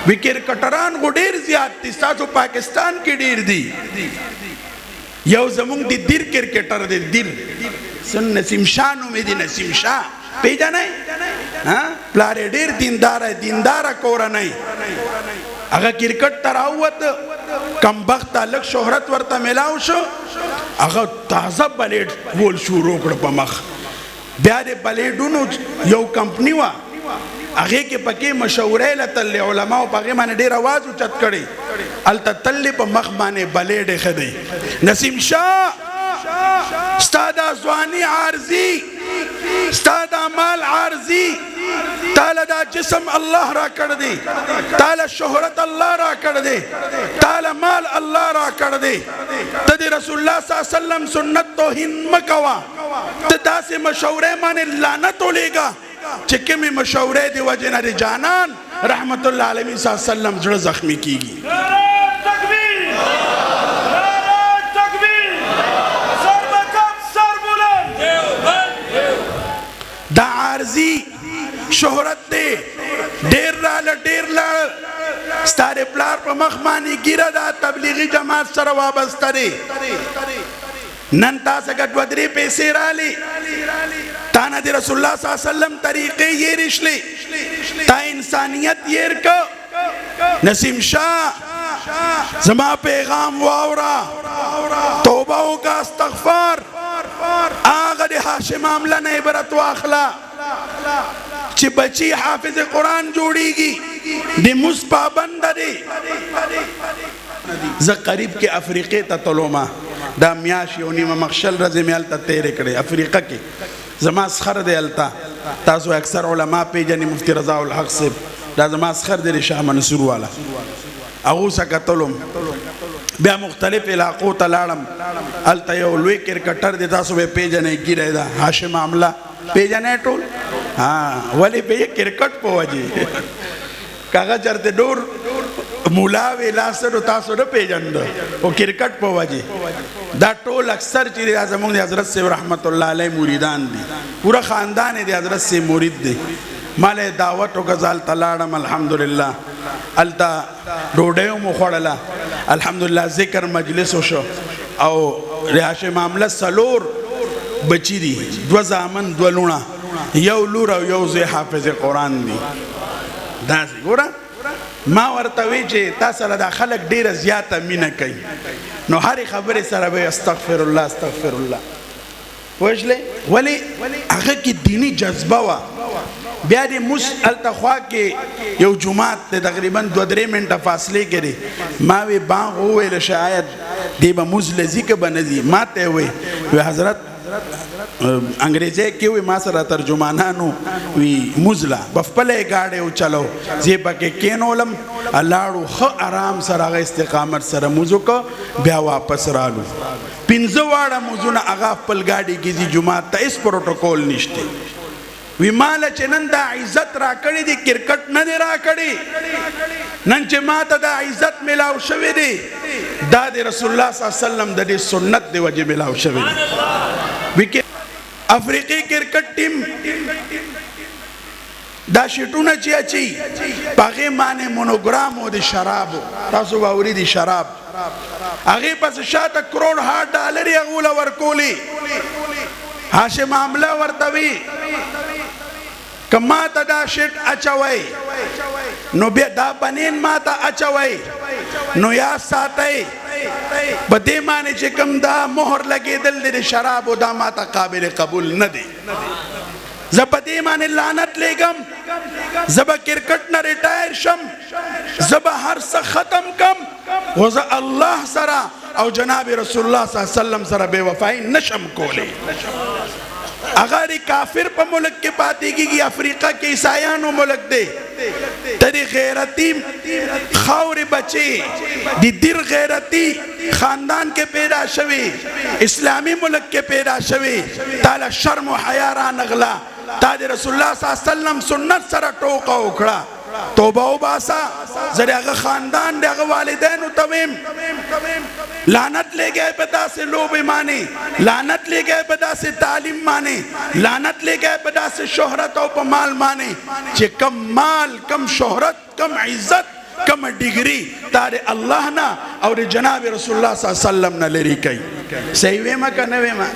وی کرکټران غو ډیر زیات دي تاسو پاکستان کې ډیر دي یو زمونږ د دیر کرکټر دی دیر سن نسیم شاه نومې دی نسیم شاه پیژنئ پلار یې ډیر دینداره کورنۍ هغه کرکټ ته راووته کمبخته لږ شهرت ورته میلاو شو هغه تازه بلیډ وول شروع کړ په مخ بیا د بلیډونو یو کمپنی وه هغې کې پکې مشورې له تللی علماو په هغې باندې ډېر اواز اوچت کړی هلته تللی په مخ باندې بلیډ یې ښه دی نسیم شاه ستا دا ځواني عارضي ستا دا مال عارضي تاله دا جسم الله را کړ دی تاله شهرت الله را کړ دی تاله مال الله را کړ دی ته د رسول الله صلی الله علیه وسلم سنت توهین مه کوه ته داسې مشورې باندې لعنت ولیږه چې کومې مشورې د وجې نه د جانان رحمت الله علیه صلی الله علیه وسلم زړه زخمي کیږي دا عارضی شهرت دی ډیر راله ډیر لاړ ستا د پلار په مخ باندې ګیره دا تبلیغي جماعت سره وابسته دی نن تا څخه دوه درې پیسې رالي تا نه د رسول الله صلی الله علیه وسلم طریقې یېرې شلې تا انسانیت یېر که نسیم شاه زما پیغام واوره توبه وکړه استغفار هغه د هاشم عامله نه عبرت واخله چې بچی حافظ قرآن جوړیږي د مونځ پابنده دی زه قریب کې افریقې ته تلومه دا میاشت یو نیمه مخشل ورځې مې هلته تېرې کړې افریقه کې زما سخر دی هلته تاسو اکثر علما پیژنئ مفتی رضا الحق صاحب دا زما سخر دی د شاه منصور والا هغو څخه تلم بیا مختلف علاقو ته لاړم هلته یو لوی کرکټر دی تاسو به پیژنئ ګیری ده هاشم عامله پیژنئ ټول ولې به یې کرکټ په وجې که هغه چېرته ډور مولا وې لاسته تاسو نه پیژنده خو کرکټ په وجې دا ټول اکثر چې دی زموږ د حضرت صاحب رحمت الله علیه مریدان دي پوره خاندان یې د حضرت صاحب مرید دی ما له دعوت وکړه زه هلته لاړم الحمدلله هلته ډوډۍ مو خوړله الحمدلله ذکر مجلس وشو او د هاشم عامله څلور بچي دي دوه زامن دوه لوڼه یو لور او یو زوی حافظ قرآن دی داسې ګوره ما ورته وی چې تا سره دا خلک ډیره زیاته مینه کوي نو هرې خبرې سره به استغفر الله استغفر الله پوښلې ولې هغه کې دینی جذبه وه بیا د موس هلته خوا کې یو جومات دی تقریبا 2-3 منټه فاصلې کې دی ما وی بانغ وویله شاید دی به موز لځي که به نه ځي ما ته یې وی حضرت انګریزی کې وی ما سره ترجمانانو وی موزله په خپله یې ګاډی وچلو زه یې پکې کېنولم لاړو ښه آرام سره هغه استقامت سره موز وکړه بیا واپس رالو 15 واړه موزونه هغه خپل ګاډي کې ځي جومات ته هېڅ پروټوکول نشته وی ماله چې نن دا عزت را کړی دی کرکټ نه دی را کړی نن چې ما ته دا عزت ملاو شوی دی دا د رسول الله صلی الله علیه وسلم د دې سنت دی وجې ملاو شوی دی افریقی کرکټ ټیم دا شیټونه چې اچي په هغې باندې مونوګرام و د شرابو تاسو به اورېدي شراب هغې پسې شاته کروڑ $100 هغو له ورکولي هاشم عامله ورته وي که ما ته دا شیټ اچوئ نو بیا دا بنین ما ته اچوئ نو یاد ساتئ په دې باندې چې کوم دا مهر لګېدل دی د شرابو دا ما ته قابل قبول نه دی زه په دې باندې لعنت لیږم زه به کرکټ نه ریټایر شم زه به هر څه ختم کم خو زه الله سره او جناب رسول الله صلی الله علیه وسلم سره بے وفایي نشم کولی هغه د کافر په ملک کې پاتې کېږي افریقا کې عیسایانو ملک دی ته د غیرتي خاورې بچې د دیر غیرتي خاندان کې پیدا شوي اسلامي ملک کې پیدا شوي تاله شرم و حیا رانغله تا د رسول الله صلی الله علیه وسلم سنت سره ټوکه وکړه توبه وباسه زه د هغه خاندان د هغه والدینو ته ویم لعنت لګی په داسې لوبې باندې لعنت لګی په داسې تعلیم باندې لعنت لګی په داسې شهرت او په مال باندې چې کم مال کم شهرت کم عزت कम डिग्री तारे अल्लाह ना और जनाब रसूलुल्लाह सल्लल्लाहु अलैहि वसल्लम ना लेरी कई सही वेमा का न वेमा